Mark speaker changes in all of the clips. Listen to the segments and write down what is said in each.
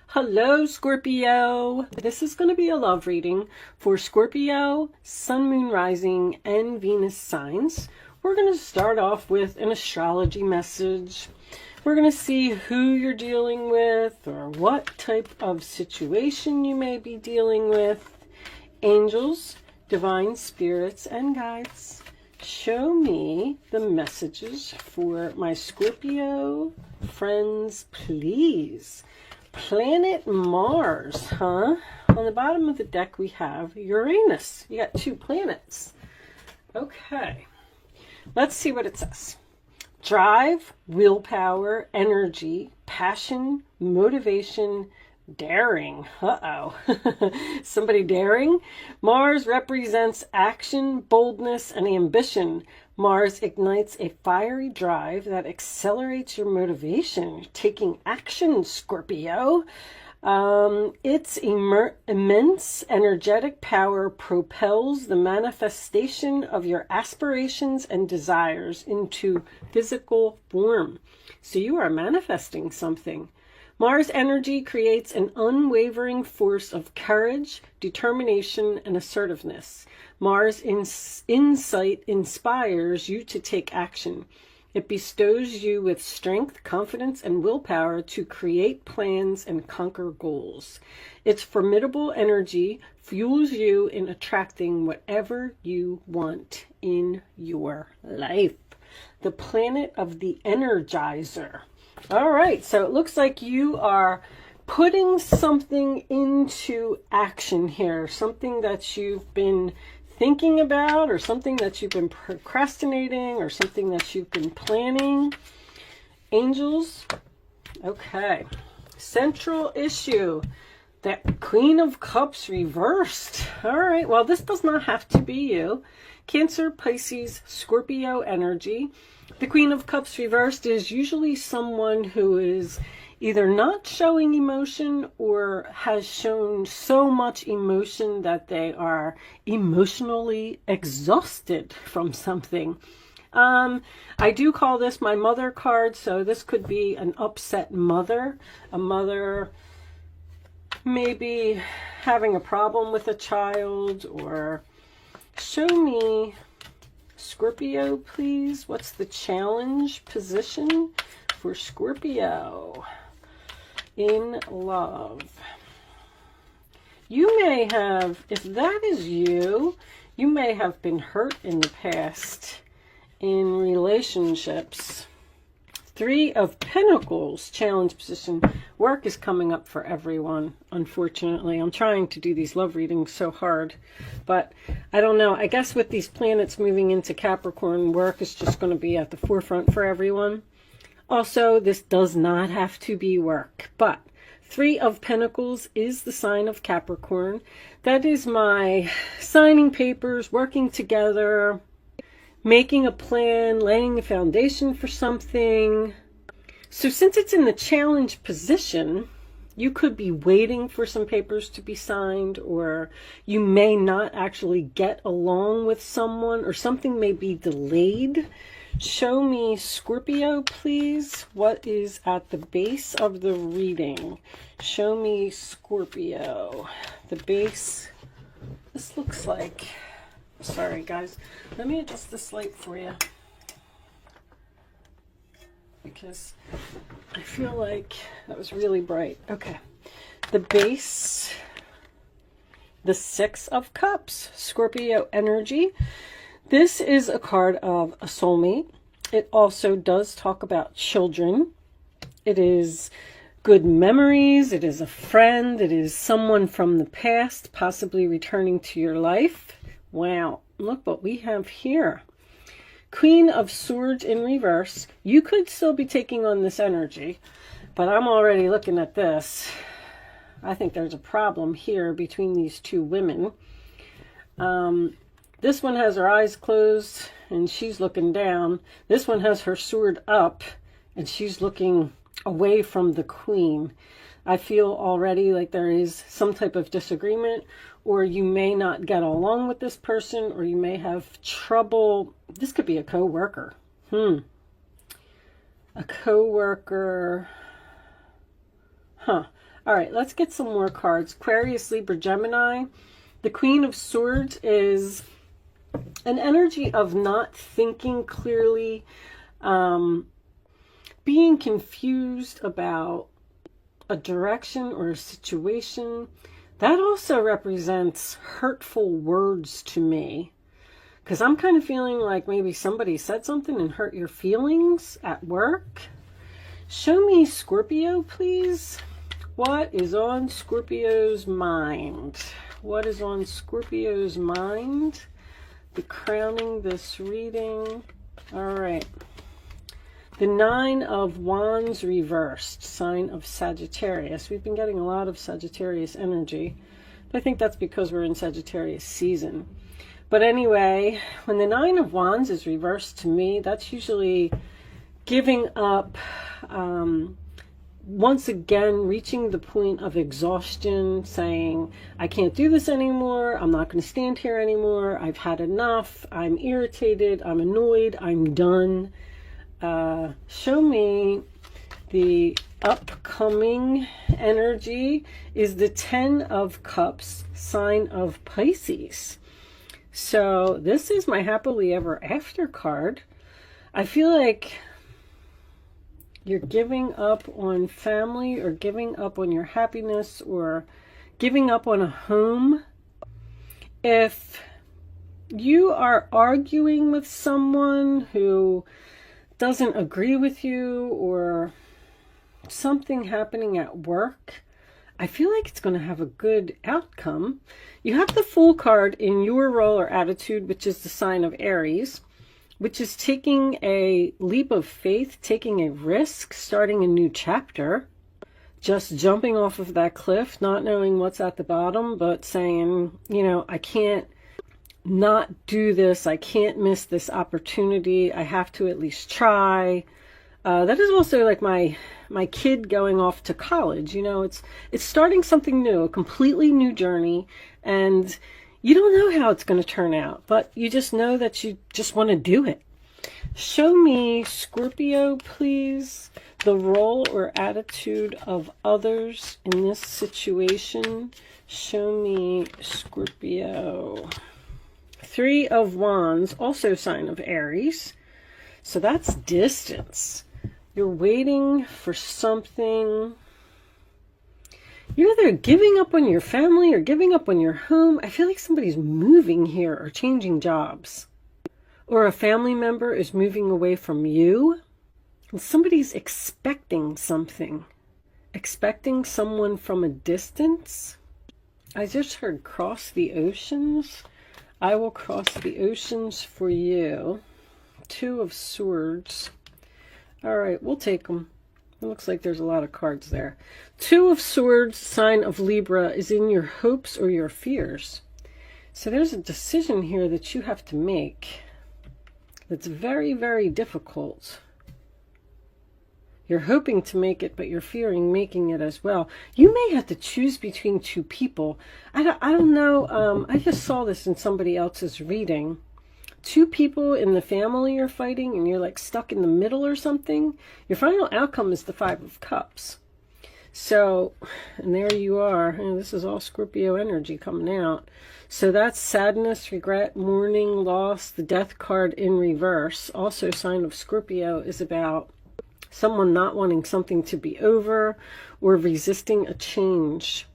Speaker 1: Hello, Scorpio. This is going to be a love reading for Scorpio, Sun, Moon, Rising, and Venus signs. We're going to start off with an astrology message. We're going to see who you're dealing with or what type of situation you may be dealing with. Angels, divine spirits, and guides, show me the messages for my Scorpio friends, please. Planet Mars, huh? On the bottom of the deck we have Uranus. You got two planets. Okay, let's see what it says. Drive, willpower, energy, passion, motivation, daring. Uh-oh. Somebody daring? Mars represents action, boldness, and ambition. Mars ignites a fiery drive that accelerates your motivation. You're taking action, Scorpio. Its immense energetic power propels the manifestation of your aspirations and desires into physical form. So you are manifesting something. Mars energy creates an unwavering force of courage, determination, and assertiveness. Mars insight inspires you to take action. It bestows you with strength, confidence, and willpower to create plans and conquer goals. Its formidable energy fuels you in attracting whatever you want in your life. The planet of the Energizer. All right, so it looks like you are putting something into action here, something that you've been thinking about, or something that you've been procrastinating, or something that you've been planning. Angels, okay. Central issue, the Queen of Cups reversed. All right, well, this does not have to be you. Cancer, Pisces, Scorpio energy. The Queen of Cups reversed is usually someone who is either not showing emotion or has shown so much emotion that they are emotionally exhausted from something. I do call this my mother card, so this could be an upset mother. A mother maybe having a problem with a child, or show me, Scorpio, please. What's the challenge position for Scorpio in love? You may have, if that is you, you may have been hurt in the past in relationships. Three of Pentacles, challenge position. Work is coming up for everyone, unfortunately. I'm trying to do these love readings so hard, but I don't know. I guess with these planets moving into Capricorn, work is just going to be at the forefront for everyone. Also, this does not have to be work, but Three of Pentacles is the sign of Capricorn. That is my signing papers, working together, making a plan, laying a foundation for something. So since it's in the challenge position, you could be waiting for some papers to be signed, or you may not actually get along with someone, or something may be delayed. Show me, Scorpio, please. What is at the base of the reading? Show me, Scorpio. The base. This looks like... Sorry, guys. Let me adjust this light for you, because I feel like that was really bright. Okay. The base, the Six of Cups, Scorpio energy. This is a card of a soulmate. It also does talk about children. It is good memories. It is a friend. It is someone from the past, possibly returning to your life. Wow, look what we have here. Queen of Swords in reverse. You could still be taking on this energy, but I'm already looking at this. I think there's a problem here between these two women. This one has her eyes closed and she's looking down. This one has her sword up and she's looking away from the queen. I feel already like there is some type of disagreement, or you may not get along with this person, or you may have trouble. This could be a co-worker. A co-worker. Huh. All right, let's get some more cards. Aquarius, Libra, Gemini. The Queen of Swords is an energy of not thinking clearly, being confused about a direction or a situation. That also represents hurtful words to me, because I'm kind of feeling like maybe somebody said something and hurt your feelings at work. Show me Scorpio, please. What is on Scorpio's mind? What is on Scorpio's mind? The crowning this reading. All right. The Nine of Wands reversed, sign of Sagittarius. We've been getting a lot of Sagittarius energy. But I think that's because we're in Sagittarius season. But anyway, when the Nine of Wands is reversed, to me, that's usually giving up, once again, reaching the point of exhaustion, saying, I can't do this anymore. I'm not going to stand here anymore. I've had enough. I'm irritated. I'm annoyed. I'm done. Show me the upcoming energy. Is the Ten of Cups, sign of Pisces. So this is my happily ever after card. I feel like you're giving up on family, or giving up on your happiness, or giving up on a home. If you are arguing with someone who doesn't agree with you, or something happening at work, I feel like it's going to have a good outcome. You have the Fool card in your role or attitude, which is the sign of Aries, which is taking a leap of faith, taking a risk, starting a new chapter, just jumping off of that cliff, not knowing what's at the bottom, but saying, you know, I can't not do this. I can't miss this opportunity. I have to at least try. That is also like my kid going off to college. You know, it's starting something new, a completely new journey, and you don't know how it's going to turn out, but you just know that you just want to do it. Show me, Scorpio, please, the role or attitude of others in this situation. Show me, Scorpio. Three of Wands, also sign of Aries. So that's distance. You're waiting for something. You're either giving up on your family or giving up on your home. I feel like somebody's moving here or changing jobs. Or a family member is moving away from you. And somebody's expecting something. Expecting someone from a distance. I just heard cross the oceans. I will cross the oceans for you. Two of Swords. All right, we'll take them. It looks like there's a lot of cards there. Two of Swords, sign of Libra, is in your hopes or your fears. So there's a decision here that you have to make that's very, very difficult. You're hoping to make it, but you're fearing making it as well. You may have to choose between two people. I don't know. I just saw this in somebody else's reading. Two people in the family are fighting, and you're like stuck in the middle or something. Your final outcome is the Five of Cups. So, and there you are. And this is all Scorpio energy coming out. So that's sadness, regret, mourning, loss. The Death card in reverse, also sign of Scorpio, is about someone not wanting something to be over or resisting a change.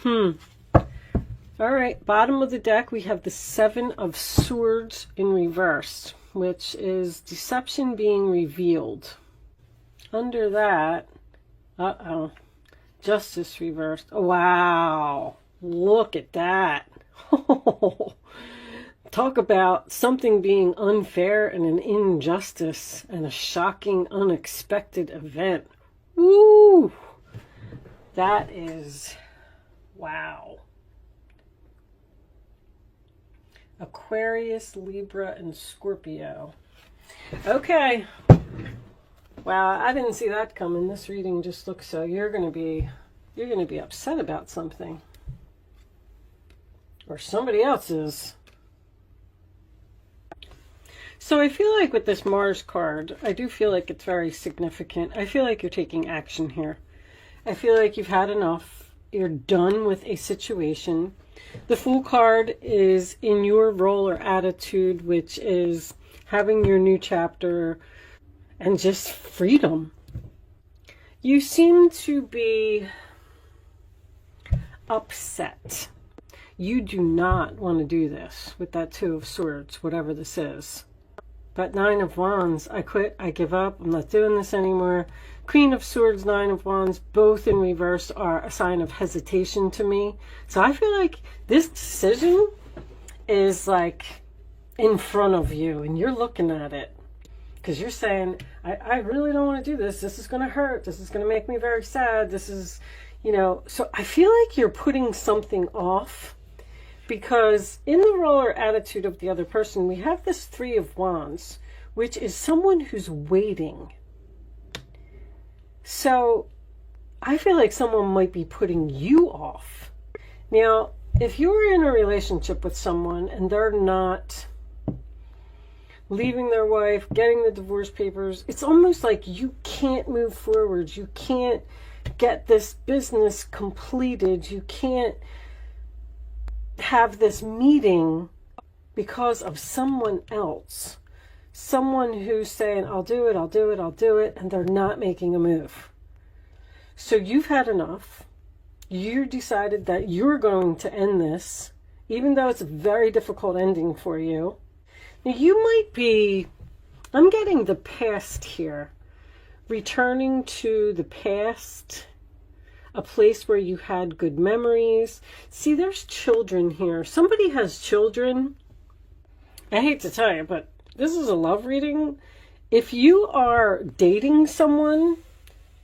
Speaker 1: All right, bottom of the deck, we have the Seven of Swords in reverse, which is deception being revealed. Under that, Justice reversed. Oh, wow, look at that. Talk about something being unfair and an injustice and a shocking, unexpected event. Woo! That is, wow. Aquarius, Libra, and Scorpio. Okay. Wow, I didn't see that coming. This reading just looks so you're going to be upset about something. Or somebody else is. So I feel like with this Mars card, I do feel like it's very significant. I feel like you're taking action here. I feel like you've had enough. You're done with a situation. The Fool card is in your role or attitude, which is having your new chapter and just freedom. You seem to be upset. You do not want to do this with that Two of Swords, whatever this is. But Nine of Wands, I quit, I give up, I'm not doing this anymore. Queen of Swords, Nine of Wands, both in reverse are a sign of hesitation to me. So I feel like this decision is like in front of you and you're looking at it. Because you're saying, I really don't want to do this. This is going to hurt. This is going to make me very sad. This is, you know, so I feel like you're putting something off. Because in the role or attitude of the other person, we have this Three of Wands, which is someone who's waiting. So I feel like someone might be putting you off. Now, if you're in a relationship with someone and they're not leaving their wife, getting the divorce papers, it's almost like you can't move forward. You can't get this business completed. You can't have this meeting because of someone else. Someone who's saying, I'll do it, I'll do it, I'll do it, and they're not making a move. So you've had enough. You decided that you're going to end this, even though it's a very difficult ending for you. Now you might be, I'm getting the past here, returning to the past, a place where you had good memories. See, there's children here. Somebody has children. I hate to tell you, but this is a love reading. If you are dating someone,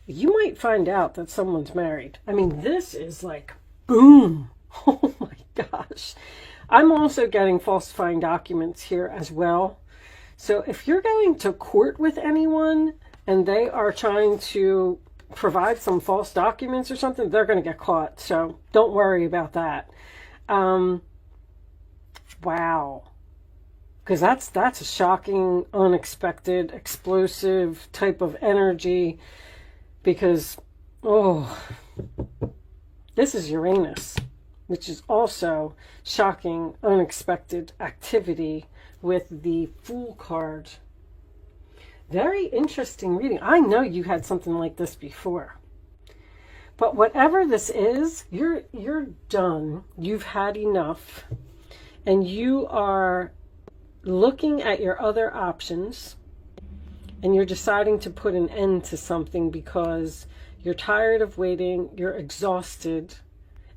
Speaker 1: you might find out that someone's married. I mean, this is like, boom. Oh my gosh. I'm also getting falsifying documents here as well. So if you're going to court with anyone and they are trying to provide some false documents or something, they're going to get caught. So don't worry about that. Wow. Because that's a shocking, unexpected, explosive type of energy. Because, oh, this is Uranus, which is also shocking, unexpected activity with the Fool card. Very interesting reading. I know you had something like this before. But whatever this is, you're done. You've had enough. And you are looking at your other options. And you're deciding to put an end to something because you're tired of waiting. You're exhausted.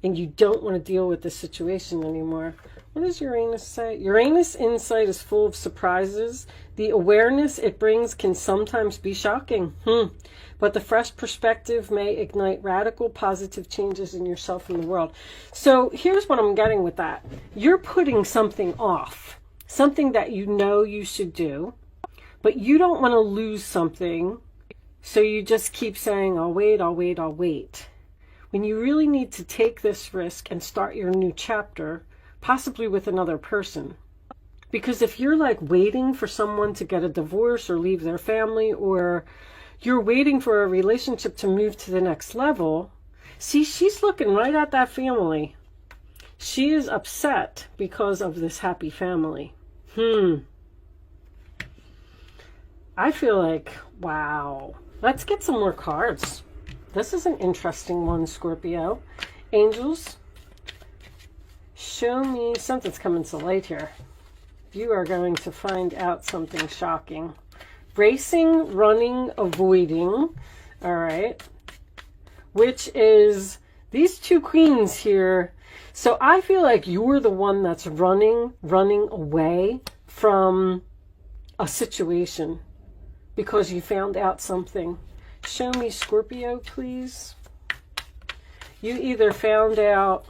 Speaker 1: And you don't want to deal with the situation anymore. What does Uranus say? Uranus insight is full of surprises. The awareness it brings can sometimes be shocking. But the fresh perspective may ignite radical positive changes in yourself and the world. So here's what I'm getting with that. You're putting something off. Something that you know you should do. But you don't want to lose something. So you just keep saying, I'll wait, I'll wait, I'll wait. When you really need to take this risk and start your new chapter, possibly with another person. Because if you're like waiting for someone to get a divorce or leave their family, or you're waiting for a relationship to move to the next level, see, she's looking right at that family. She is upset because of this happy family. I feel like, wow. Let's get some more cards. This is an interesting one, Scorpio. Angels, show me something's coming to light here. You are going to find out something shocking. Racing, running, avoiding. All right. Which is these two queens here. So I feel like you're the one that's running away from a situation because you found out something. Show me Scorpio, please. You either found out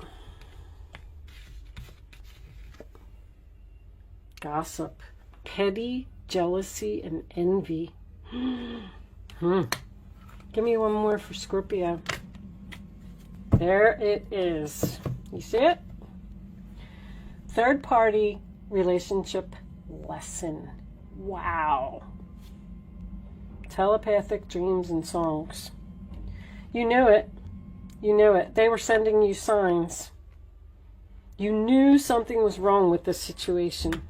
Speaker 1: gossip, petty, jealousy, and envy. Give me one more for Scorpio. There it is. You see it? Third party relationship lesson. Wow. Telepathic dreams and songs. You knew it. You knew it. They were sending you signs. You knew something was wrong with this situation.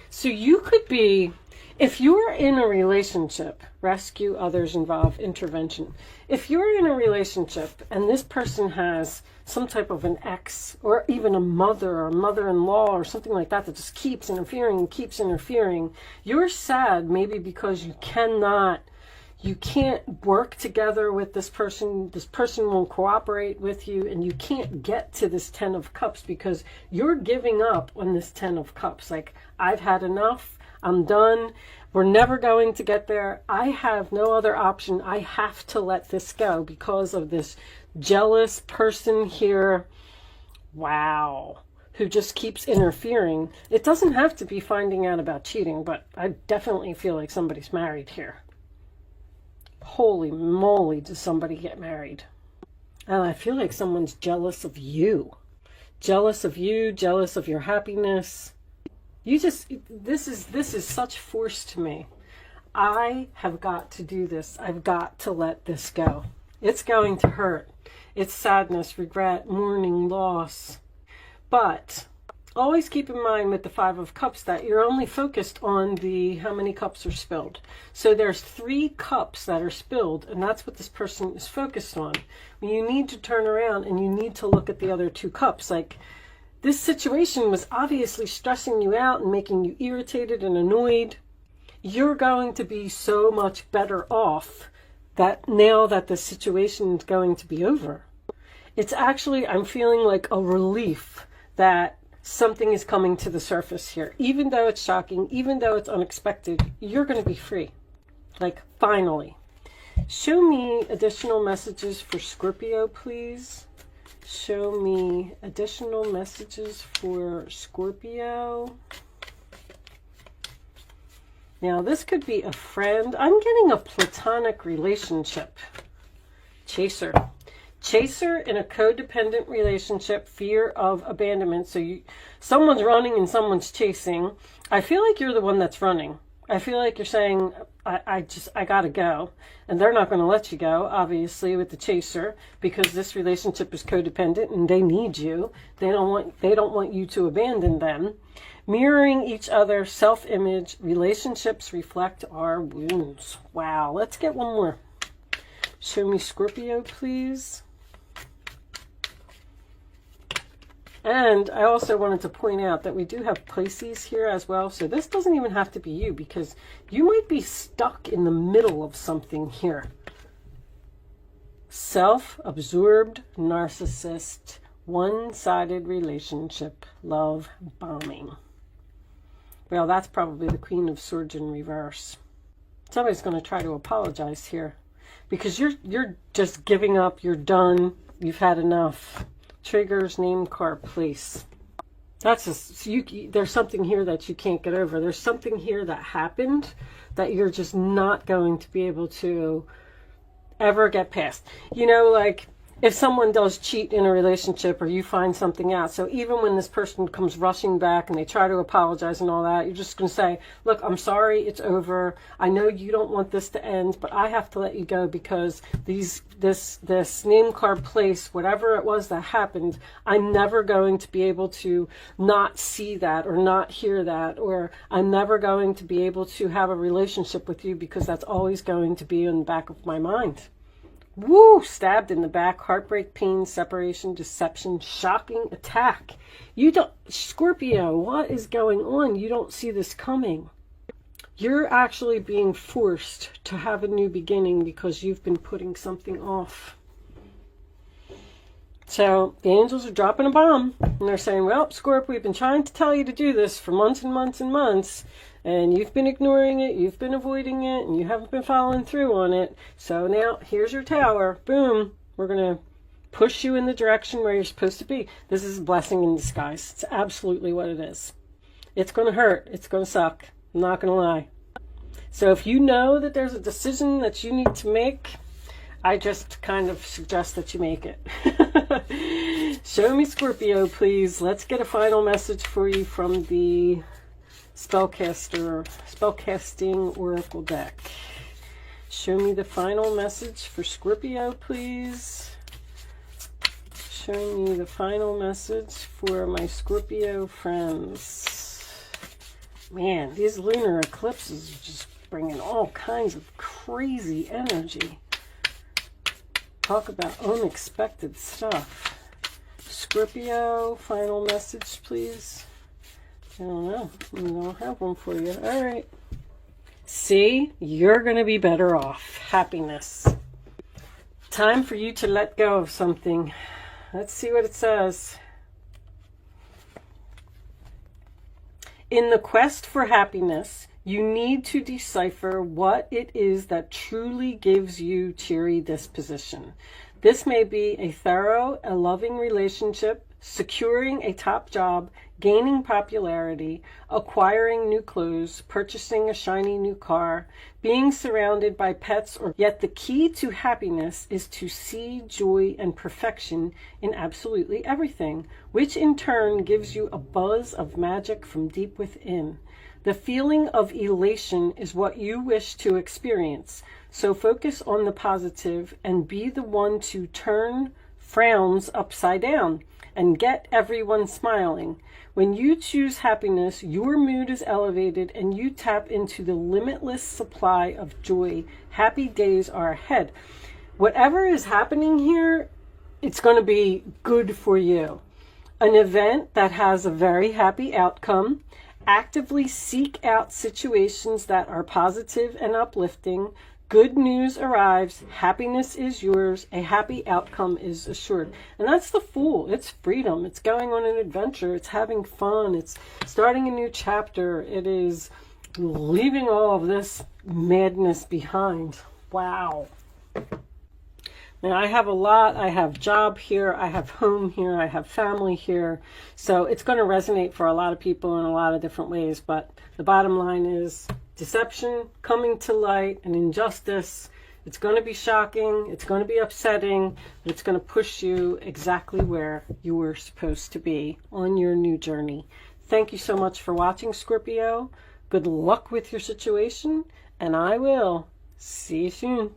Speaker 1: So you could be, if you're in a relationship, rescue, others involve, intervention. If you're in a relationship and this person has some type of an ex or even a mother or mother-in-law or something like that that just keeps interfering and keeps interfering, you're sad maybe because you can't work together with this person won't cooperate with you, and you can't get to this 10 of Cups because you're giving up on this 10 of Cups. Like, I've had enough, I'm done, we're never going to get there, I have no other option, I have to let this go because of this jealous person here, wow, who just keeps interfering. It doesn't have to be finding out about cheating, but I definitely feel like somebody's married here. Holy moly, does somebody get married? And I feel like someone's jealous of you. Jealous of you, jealous of your happiness. This is such force to me. I have got to do this. I've got to let this go. It's going to hurt. It's sadness, regret, mourning, loss. But always keep in mind with the 5 of Cups that you're only focused on the how many cups are spilled. So there's 3 cups that are spilled, and that's what this person is focused on. You need to turn around and you need to look at the other 2 cups. Like, this situation was obviously stressing you out and making you irritated and annoyed. You're going to be so much better off that now that the situation is going to be over. It's actually, I'm feeling like a relief that something is coming to the surface here. Even though it's shocking, even though it's unexpected, you're going to be free. Like, finally. Show me additional messages for Scorpio, please. Show me additional messages for Scorpio. Now, this could be a friend. I'm getting a platonic relationship. Chaser. Chaser in a codependent relationship, fear of abandonment. So someone's running and someone's chasing. I feel like you're the one that's running. I feel like you're saying, I gotta go. And they're not going to let you go, obviously, with the chaser, because this relationship is codependent and they need you. They don't want you to abandon them. Mirroring each other, self-image, relationships reflect our wounds. Wow, let's get one more. Show me Scorpio, please. And I also wanted to point out that we do have Pisces here as well. So this doesn't even have to be you, because you might be stuck in the middle of something here. Self-absorbed narcissist, one-sided relationship, love bombing. Well, that's probably the Queen of Swords in reverse. Somebody's going to try to apologize here, because you're just giving up, you're done, you've had enough. Triggers, name, card, place. That's just, there's something here that you can't get over. There's something here that happened that you're just not going to be able to ever get past. You know, like, if someone does cheat in a relationship or you find something out, so even when this person comes rushing back and they try to apologize and all that, you're just going to say, look, I'm sorry, it's over. I know you don't want this to end, but I have to let you go because this name, card, place, whatever it was that happened, I'm never going to be able to not see that or not hear that, or I'm never going to be able to have a relationship with you because that's always going to be in the back of my mind. Woo! Stabbed in the back, heartbreak, pain, separation, deception, shocking attack. You don't, Scorpio, what is going on? You don't see this coming. You're actually being forced to have a new beginning because you've been putting something off. So the angels are dropping a bomb and they're saying, well, Scorp, we've been trying to tell you to do this for months and months and months, and you've been ignoring it, you've been avoiding it, and you haven't been following through on it. So now here's your tower. Boom. We're going to push you in the direction where you're supposed to be. This is a blessing in disguise. It's absolutely what it is. It's going to hurt. It's going to suck. I'm not going to lie. So if you know that there's a decision that you need to make, I just kind of suggest that you make it. Show me Scorpio, please. Let's get a final message for you from the spellcasting oracle deck. Show me the final message for Scorpio, please. showing you the final message for my Scorpio friends. Man, these lunar eclipses are just bringing all kinds of crazy energy. Talk about unexpected stuff. Scorpio, final message, please. I don't know. I don't have one for you. All right. See, you're going to be better off. Happiness. Time for you to let go of something. Let's see what it says. In the quest for happiness, you need to decipher what it is that truly gives you cheery disposition. This may be a thorough, a loving relationship, securing a top job, gaining popularity, acquiring new clothes, purchasing a shiny new car, being surrounded by pets, or yet the key to happiness is to see joy and perfection in absolutely everything, which in turn gives you a buzz of magic from deep within. The feeling of elation is what you wish to experience, so focus on the positive and be the one to turn frowns upside down and get everyone smiling. When you choose happiness, your mood is elevated and you tap into the limitless supply of joy. Happy days are ahead. Whatever is happening here, it's going to be good for you. An event that has a very happy outcome. Actively seek out situations that are positive and uplifting. Good news arrives. Happiness is yours. A happy outcome is assured. And that's the Fool. It's freedom. It's going on an adventure. It's having fun. It's starting a new chapter. It is leaving all of this madness behind. Wow. Now, I have a lot. I have job here. I have home here. I have family here. So it's going to resonate for a lot of people in a lot of different ways. But the bottom line is deception coming to light and injustice. It's going to be shocking. It's going to be upsetting. But it's going to push you exactly where you were supposed to be on your new journey. Thank you so much for watching, Scorpio. Good luck with your situation. And I will see you soon.